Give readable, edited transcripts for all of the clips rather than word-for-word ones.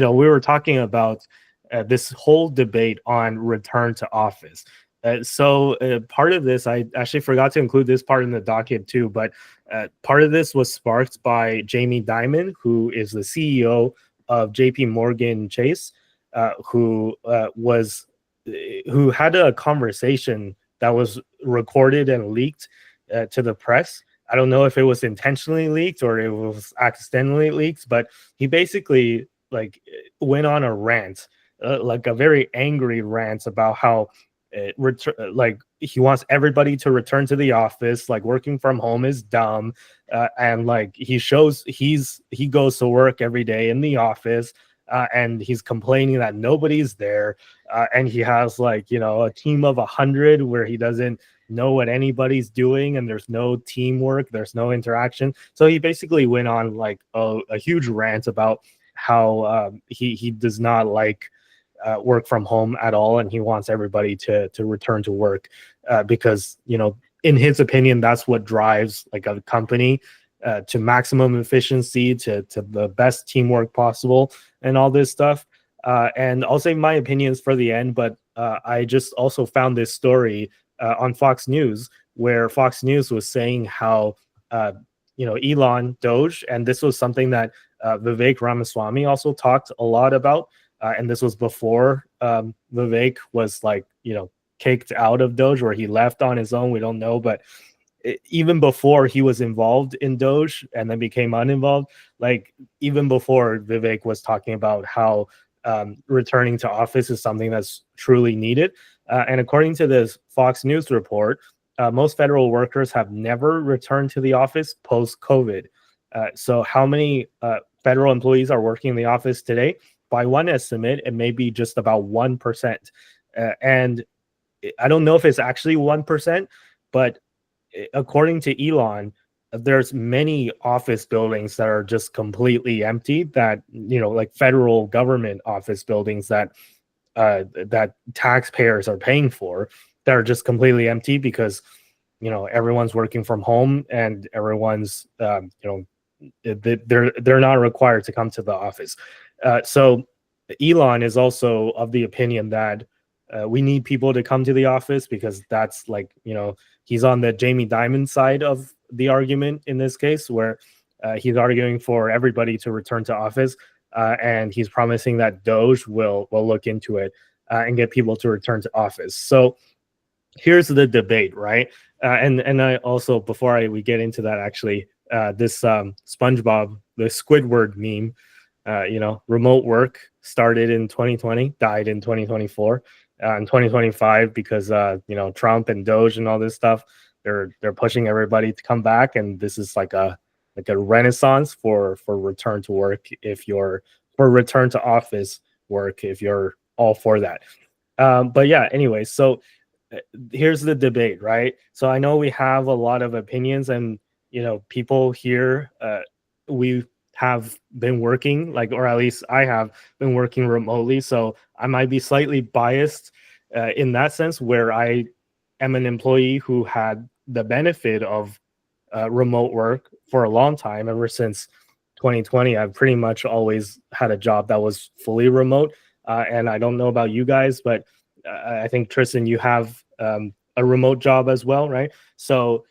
we were talking about this whole debate on return to office. So part of this, I actually forgot to include this part in the docket too, but part of this was sparked by Jamie Dimon, who is the CEO of JP Morgan Chase, who had a conversation that was recorded and leaked to the press. I don't know if it was intentionally leaked or it was accidentally leaked, but he basically like went on a rant, like a very angry rant about how like he wants everybody to return to the office, like working from home is dumb, and like he goes to work every day in the office, and he's complaining that nobody's there, and he has like a team of 100 where he doesn't know what anybody's doing and there's no teamwork, there's no interaction. So he basically went on like a huge rant about how he does not like work from home at all, and he wants everybody to return to work because in his opinion that's what drives like a company to maximum efficiency, to the best teamwork possible, and all this stuff. And I'll save my opinions for the end, but I just also found this story on Fox News, where Fox News was saying how Elon Doge, and this was something that Vivek Ramaswamy also talked a lot about, and this was before Vivek was like kicked out of Doge, or he left on his own. We don't know, but even before he was involved in Doge and then became uninvolved, like even before Vivek was talking about how returning to office is something that's truly needed. And according to this Fox News report, most federal workers have never returned to the office post-COVID. So how many federal employees are working in the office today? By one estimate, it may be just about 1%. And I don't know if it's actually 1%, but according to Elon, there's many office buildings that are just completely empty, that like federal government office buildings that taxpayers are paying for, that are just completely empty because everyone's working from home and everyone's they're not required to come to the office. So Elon is also of the opinion that we need people to come to the office, because that's like he's on the Jamie Dimon side of the argument in this case, where he's arguing for everybody to return to office, and he's promising that Doge will look into it and get people to return to office. So here's the debate, right? And I also, before we get into that, actually, this SpongeBob, the Squidward meme, remote work started in 2020, died in 2024. In 2025, because Trump and Doge and all this stuff, they're pushing everybody to come back, and this is like a renaissance for return to work, for return to office work, if you're all for that. But yeah, anyway, so here's the debate, right? So I know we have a lot of opinions, and people here, we have been working, like, or at least I have been working remotely, so I might be slightly biased in that sense, where I am an employee who had the benefit of remote work for a long time. Ever since 2020, I've pretty much always had a job that was fully remote. And I don't know about you guys, but I think, Tristan, you have a remote job as well, right? So,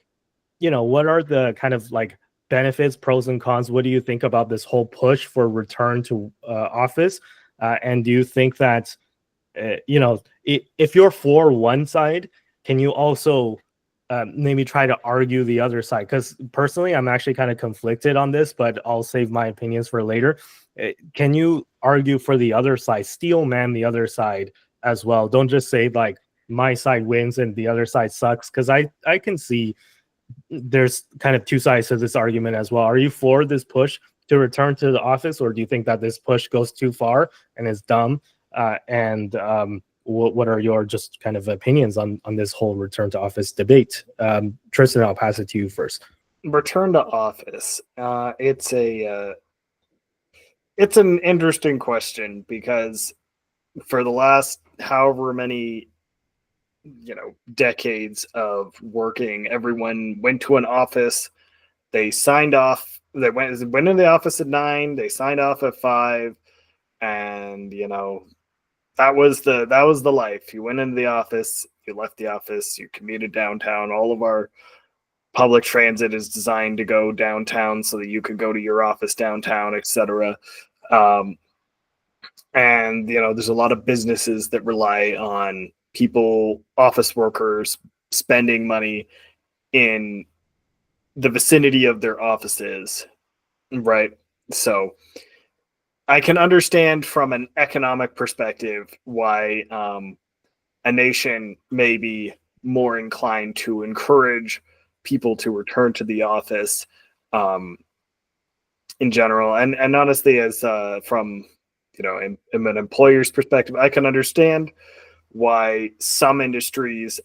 what are the kind of like benefits, pros and cons? What do you think about this whole push for return to office? And do you think that, if you're for one side, can you also maybe try to argue the other side? Because personally, I'm actually kind of conflicted on this, but I'll save my opinions for later. Can you argue for the other side, steel man the other side as well? Don't just say like my side wins and the other side sucks, because I can see there's kind of two sides to this argument as well. Are you for this push to return to the office, or do you think that this push goes too far and is dumb? What are your just kind of opinions on this whole return to office debate? Tristan, I'll pass it to you first. Return to office. It's an interesting question, because for the last however many decades of working, everyone went to an office, they signed off, they went into the office at 9, they signed off at 5, and that was the life. You went into the office, you left the office, you commuted downtown. All of our public transit is designed to go downtown so that you could go to your office downtown, etc. Um, and there's a lot of businesses that rely on people, office workers, spending money in the vicinity of their offices, right? So I can understand from an economic perspective why a nation may be more inclined to encourage people to return to the office in general. And honestly, as from in an employer's perspective, I can understand why some industries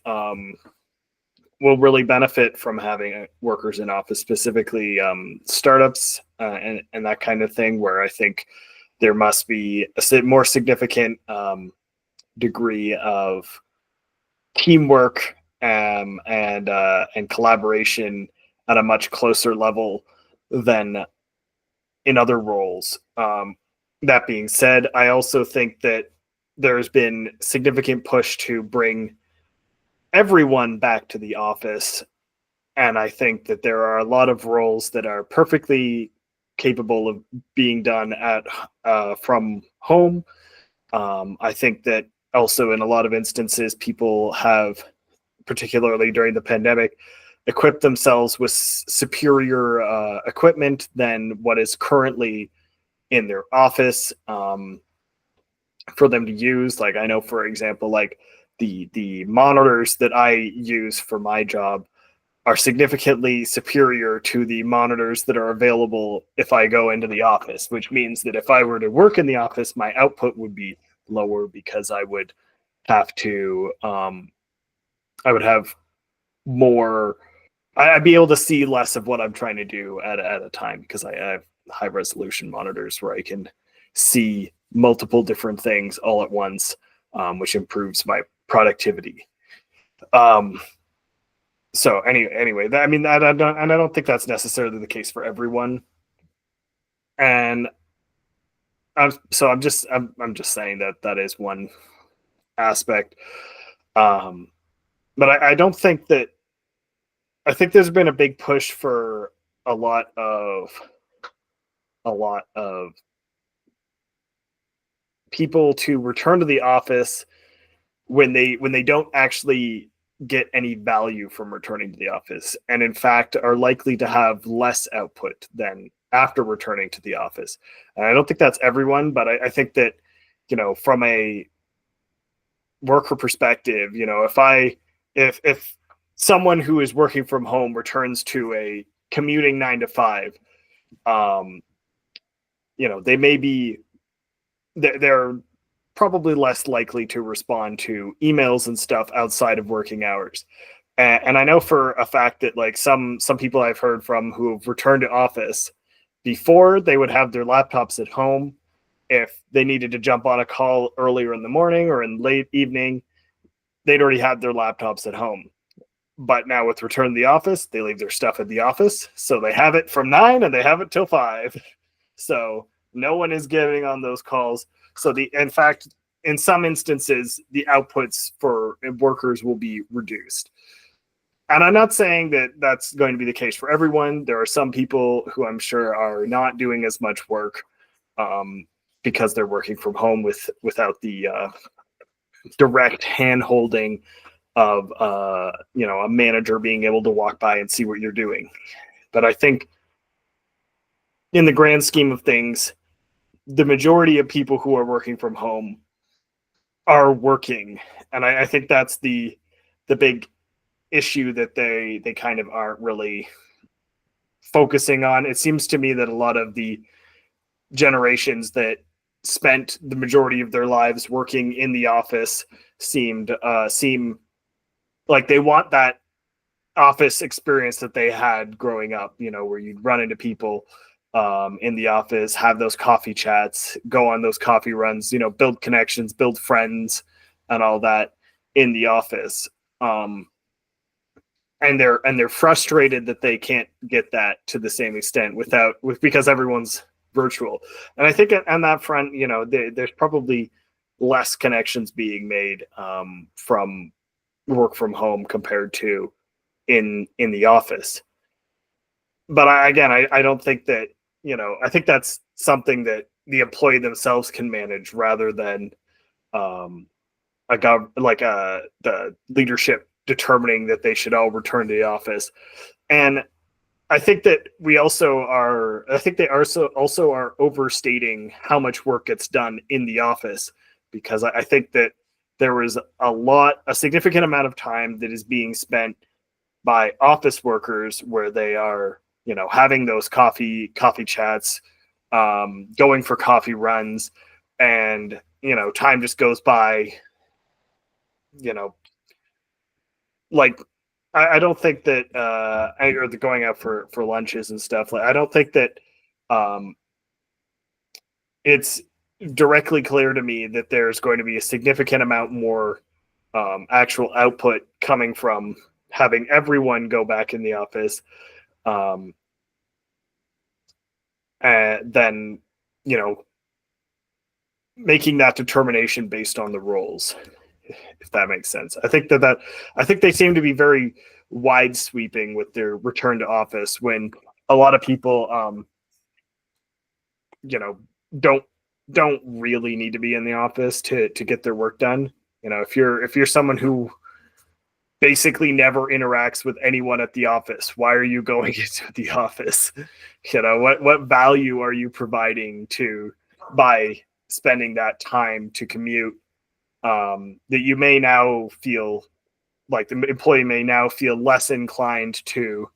will really benefit from having workers in office, specifically startups and that kind of thing, where I think there must be a more significant degree of teamwork and collaboration at a much closer level than in other roles. That being said, I also think that there's been significant push to bring everyone back to the office, and I think that there are a lot of roles that are perfectly capable of being done at from home. I think that also in a lot of instances, people have, particularly during the pandemic, equipped themselves with superior equipment than what is currently in their office for them to use. Like I know, for example, like the monitors that I use for my job are significantly superior to the monitors that are available if I go into the office, which means that if I were to work in the office, my output would be lower because I would have to I would have more I'd be able to see less of what I'm trying to do at a time, because I have high resolution monitors where I can see multiple different things all at once, which improves my productivity. So anyway, I mean, I don't think that's necessarily the case for everyone. And I'm just saying that is one aspect. But I don't think that, I think there's been a big push for a lot of people to return to the office when they don't actually get any value from returning to the office, and in fact are likely to have less output than after returning to the office. And I don't think that's everyone, but I think that from a worker perspective, if someone who is working from home returns to a commuting 9 to 5, they may be, they're probably less likely to respond to emails and stuff outside of working hours. And I know for a fact that like some people I've heard from who have returned to office, before they would have their laptops at home. If they needed to jump on a call earlier in the morning or in late evening, they'd already had their laptops at home. But now with return to the office, they leave their stuff at the office. So they have it from 9 and they have it till 5. So no one is getting on those calls. So in fact, in some instances, the outputs for workers will be reduced. And I'm not saying that that's going to be the case for everyone. There are some people who I'm sure are not doing as much work because they're working from home without the direct hand holding of a manager being able to walk by and see what you're doing. But I think in the grand scheme of things, the majority of people who are working from home are working. And I think that's the big issue that they kind of aren't really focusing on. It seems to me that a lot of the generations that spent the majority of their lives working in the office seem like they want that office experience that they had growing up, where you'd run into people in the office, have those coffee chats, go on those coffee runs, build connections, build friends and all that in the office. And they're frustrated that they can't get that to the same extent because everyone's virtual. And I think on that front, there's probably less connections being made from work from home compared to in the office. But I don't think that, I think that's something that the employee themselves can manage rather than the leadership determining that they should all return to the office. And I think that I think they also are overstating how much work gets done in the office, because I think that there was a significant amount of time that is being spent by office workers where they are, having those coffee chats, going for coffee runs, and, time just goes by, like, I don't think that or the going out for lunches and stuff. Like, I don't think that it's directly clear to me that there's going to be a significant amount more actual output coming from having everyone go back in the office, and then, making that determination based on the roles, if that makes sense. I think they seem to be very wide sweeping with their return to office, when a lot of people, don't really need to be in the office to get their work done. If you're someone who basically never interacts with anyone at the office, why are you going into the office? What value are you providing by spending that time to commute, that you may now feel like the employee may now feel less inclined to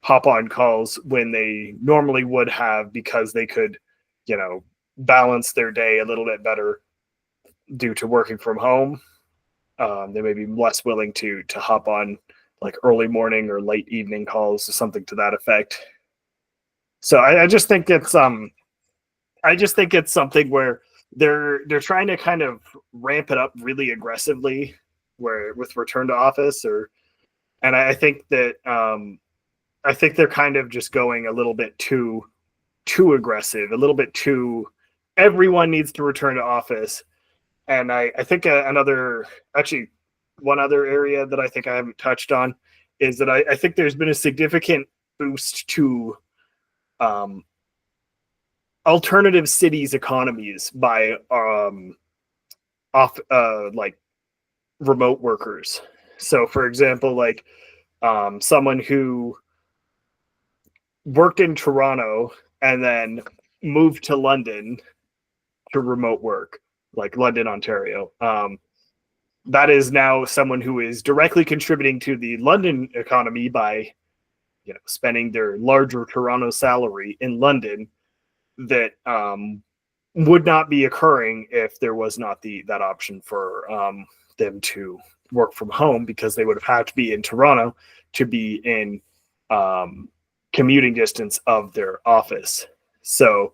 hop on calls when they normally would have, because they could, balance their day a little bit better due to working from home. They may be less willing to hop on like early morning or late evening calls or something to that effect. So I just think it's something where they're trying to kind of ramp it up really aggressively, where with return to office, and I think that I think they're kind of just going a little bit too aggressive, a little bit too, everyone needs to return to office. And I think one other area that I think I haven't touched on is that I think there's been a significant boost to alternative cities' economies by like remote workers. So, for example, like someone who worked in Toronto and then moved to London to remote work, like London, Ontario. That is now someone who is directly contributing to the London economy by, spending their larger Toronto salary in London, that would not be occurring if there was not that option for them to work from home, because they would have had to be in Toronto to be in commuting distance of their office. So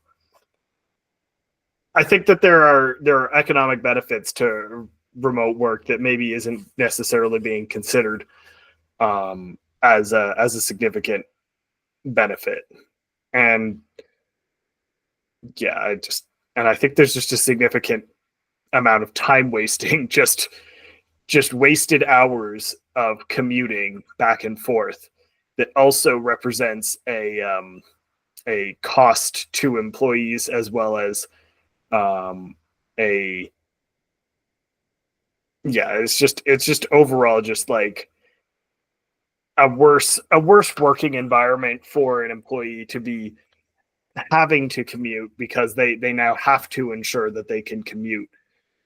I think that there are economic benefits to remote work that maybe isn't necessarily being considered as a significant benefit. And yeah, I think there's just a significant amount of time wasting, just wasted hours of commuting back and forth, that also represents a cost to employees, as well as it's just overall just like a worse working environment for an employee to be having to commute, because they now have to ensure that they can commute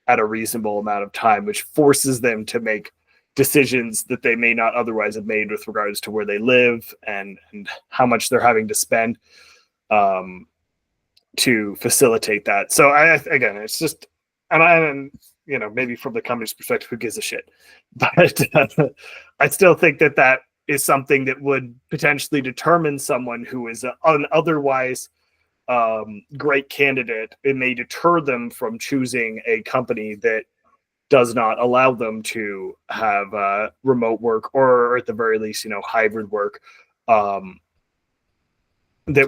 at a reasonable amount of time, which forces them to make decisions that they may not otherwise have made with regards to where they live and how much they're having to spend to facilitate that. So again, it's just, and maybe from the company's perspective, who gives a shit? But I still think that is something that would potentially determine someone who is an otherwise great candidate. It may deter them from choosing a company that does not allow them to have remote work, or at the very least, hybrid work, that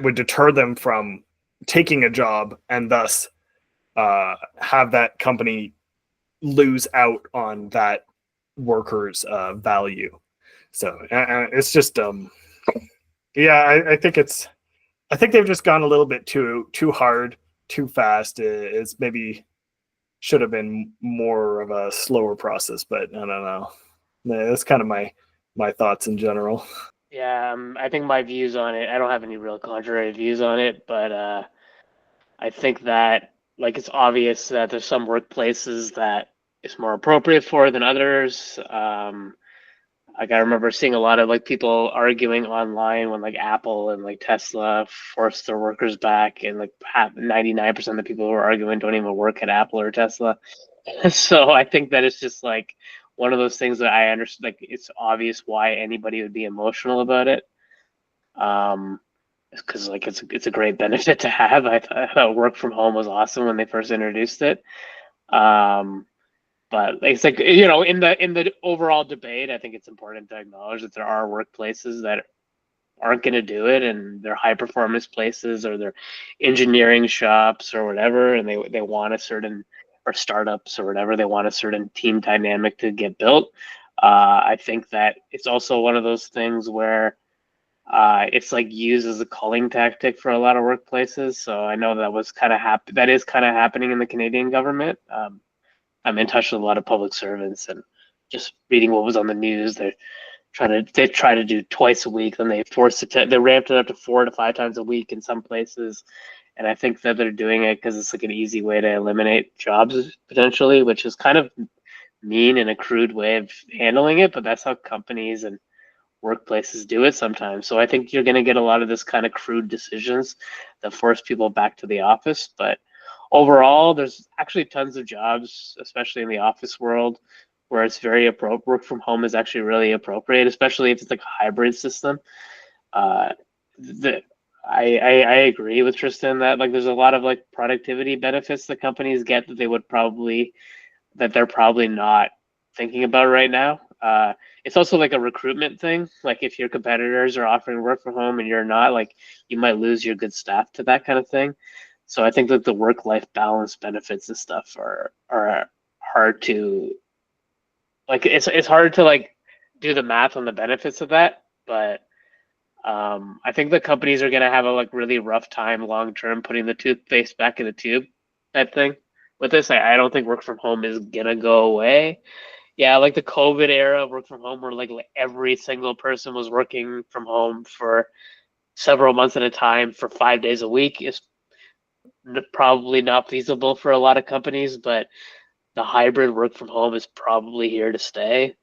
would deter them from taking a job and thus have that company lose out on that worker's value. So it's just yeah, I think they've just gone a little bit too hard, too fast. It's maybe should have been more of a slower process, but I don't know. That's kind of my thoughts in general. Yeah, I think my views on it, I don't have any real contrary views on it, but I think that like it's obvious that there's some workplaces that it's more appropriate for than others. Like I remember seeing a lot of like people arguing online when like Apple and like Tesla forced their workers back, and like 99% of the people who are arguing don't even work at Apple or Tesla. So I think that it's just like one of those things that I understand. Like it's obvious why anybody would be emotional about it. Because like it's a great benefit to have. I thought work from home was awesome when they first introduced it. But it's like, you know, in the overall debate, I think it's important to acknowledge that there are workplaces that aren't going to do it, and they're high performance places or they're engineering shops or whatever, and they want a certain, or startups or whatever, they want a certain team dynamic to get built. I think that it's also one of those things where it's like used as a culling tactic for a lot of workplaces. So I know that was kind of that is kind of happening in the Canadian government. I'm in touch with a lot of public servants, and just reading what was on the news, they try to do twice a week, then they they ramped it up to 4 to 5 times a week in some places. And I think that they're doing it because it's like an easy way to eliminate jobs potentially, which is kind of mean and a crude way of handling it, but that's how companies and workplaces do it sometimes. So I think you're going to get a lot of this kind of crude decisions that force people back to the office. But overall, there's actually tons of jobs, especially in the office world, where it's very appropriate. Work from home is actually really appropriate, especially if it's like a hybrid system. I agree with Tristan that like there's a lot of like productivity benefits that companies get that they're probably not thinking about right now. It's also like a recruitment thing. Like if your competitors are offering work from home and you're not, like you might lose your good staff to that kind of thing. So I think that the work-life balance benefits and stuff are hard to like. It's hard to like do the math on the benefits of that, but I think the companies are gonna have a like really rough time long term putting the toothpaste back in the tube type thing. With this, I don't think work from home is gonna go away. Yeah, like the COVID era of work from home, where like every single person was working from home for several months at a time for 5 days a week, is probably not feasible for a lot of companies, but the hybrid work from home is probably here to stay.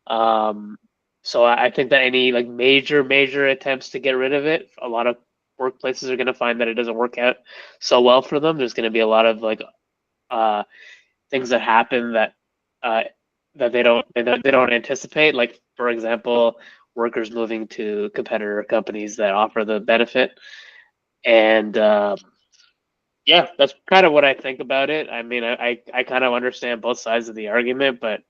So I think that any like major attempts to get rid of it, a lot of workplaces are going to find that it doesn't work out so well for them. There's going to be a lot of like things that happen that that they don't anticipate. Like for example, workers moving to competitor companies that offer the benefit, and yeah, that's kind of what I think about it. I mean, I kind of understand both sides of the argument, but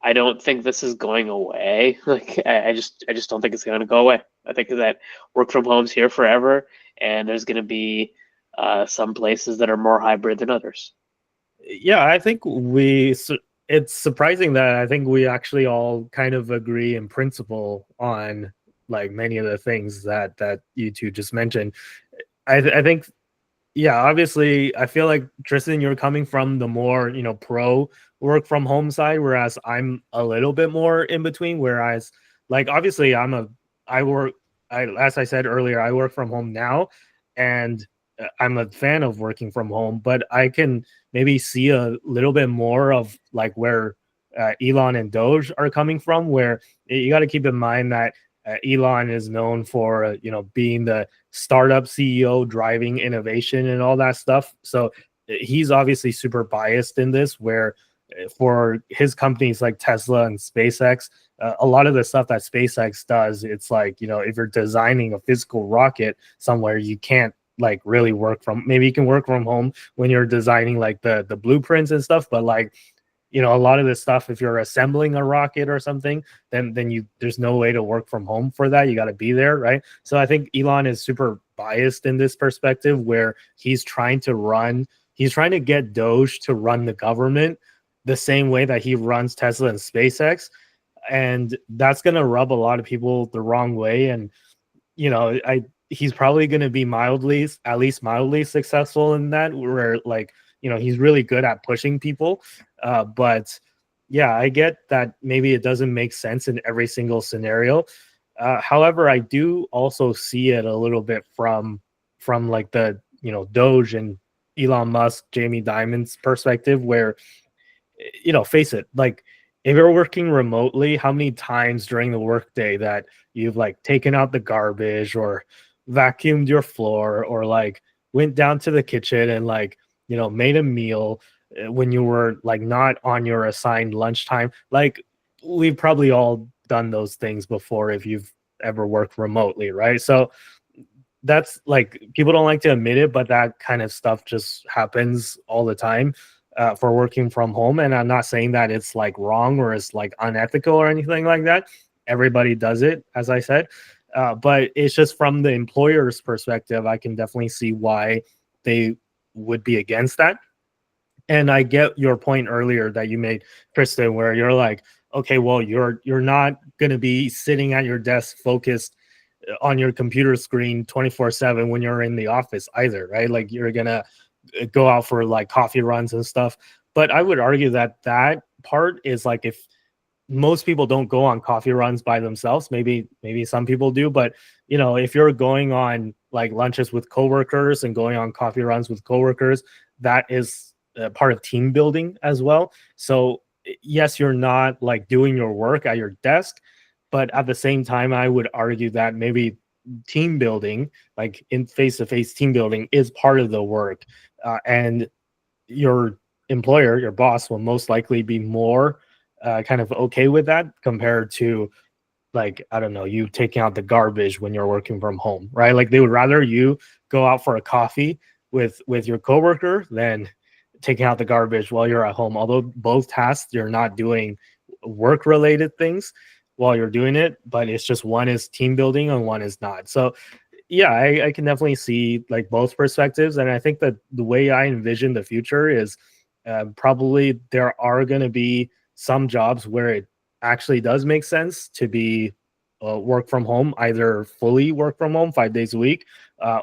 I don't think this is going away. Like I just don't think it's going to go away. I think that work from home's here forever, and there's going to be some places that are more hybrid than others. Yeah, I think it's surprising that I think we actually all kind of agree in principle on like many of the things that you two just mentioned. I think, yeah, obviously, I feel like Tristan, you're coming from the more, pro work from home side, whereas I'm a little bit more in between. Whereas, like, obviously, as I said earlier, I work from home now, and I'm a fan of working from home, but I can maybe see a little bit more of like where Elon and Doge are coming from, where you got to keep in mind that Elon is known for, being the startup CEO, driving innovation and all that stuff. So he's obviously super biased in this, where for his companies like Tesla and SpaceX, a lot of the stuff that SpaceX does, it's like, if you're designing a physical rocket somewhere, you can't like really maybe you can work from home when you're designing like the blueprints and stuff, but like you know, a lot of this stuff, if you're assembling a rocket or something, then you there's no way to work from home for that. You got to be there, right? So I think Elon is super biased in this perspective, where he's trying to get Doge to run the government the same way that he runs Tesla and SpaceX, and that's going to rub a lot of people the wrong way. And you know, he's probably going to be at least mildly successful in that, where like, you know, he's really good at pushing people. But yeah, I get that maybe it doesn't make sense in every single scenario. However, I do also see it a little bit from like the, you know, Doge and Elon Musk, Jamie Dimon's perspective, where, you know, face it, like if you're working remotely, how many times during the workday that you've like taken out the garbage or vacuumed your floor or like went down to the kitchen and like, you know, made a meal when you were like not on your assigned lunchtime? Like we've probably all done those things before if you've ever worked remotely, right? So that's like, people don't like to admit it, but that kind of stuff just happens all the time for working from home. And I'm not saying that it's like wrong or it's like unethical or anything like that. Everybody does it, as I said. But it's just from the employer's perspective, I can definitely see why they would be against that. And I get your point earlier that you made, Kristen, where you're like, okay, well, you're not going to be sitting at your desk focused on your computer screen 24/7 when you're in the office either, right? Like you're going to go out for like coffee runs and stuff. But I would argue that that part is like, if most people don't go on coffee runs by themselves, maybe some people do, but you know, if you're going on like lunches with coworkers and going on coffee runs with coworkers, that is part of team building as well. So yes, you're not like doing your work at your desk, but at the same time, I would argue that maybe team building, like in face-to-face team building, is part of the work. And your employer, your boss, will most likely be more kind of okay with that compared to, like, I don't know, you taking out the garbage when you're working from home, right? Like they would rather you go out for a coffee with your coworker than taking out the garbage while you're at home. Although both tasks, you're not doing work related things while you're doing it, but it's just one is team building and one is not. So yeah, I can definitely see like both perspectives. And I think that the way I envision the future is probably there are going to be some jobs where it actually does make sense to be work from home, either fully work from home 5 days a week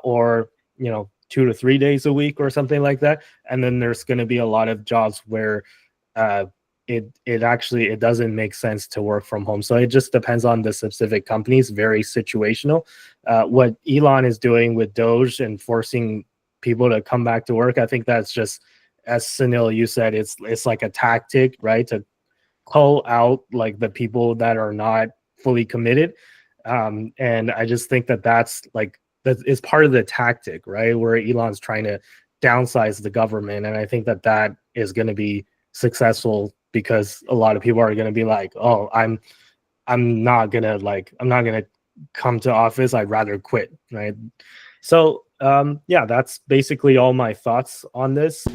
or, you know, 2 to 3 days a week or something like that. And then there's going to be a lot of jobs where it doesn't make sense to work from home. So it just depends on the specific companies, very situational. What Elon is doing with Doge and forcing people to come back to work, I think that's just, as Sunil, you said, it's like a tactic, right, to call out like the people that are not fully committed. And I just think that that's like, that is part of the tactic, right, where Elon's trying to downsize the government. And I think that that is going to be successful because a lot of people are going to be like, oh, I'm not gonna come to office, I'd rather quit, right? So yeah, that's basically all my thoughts on this.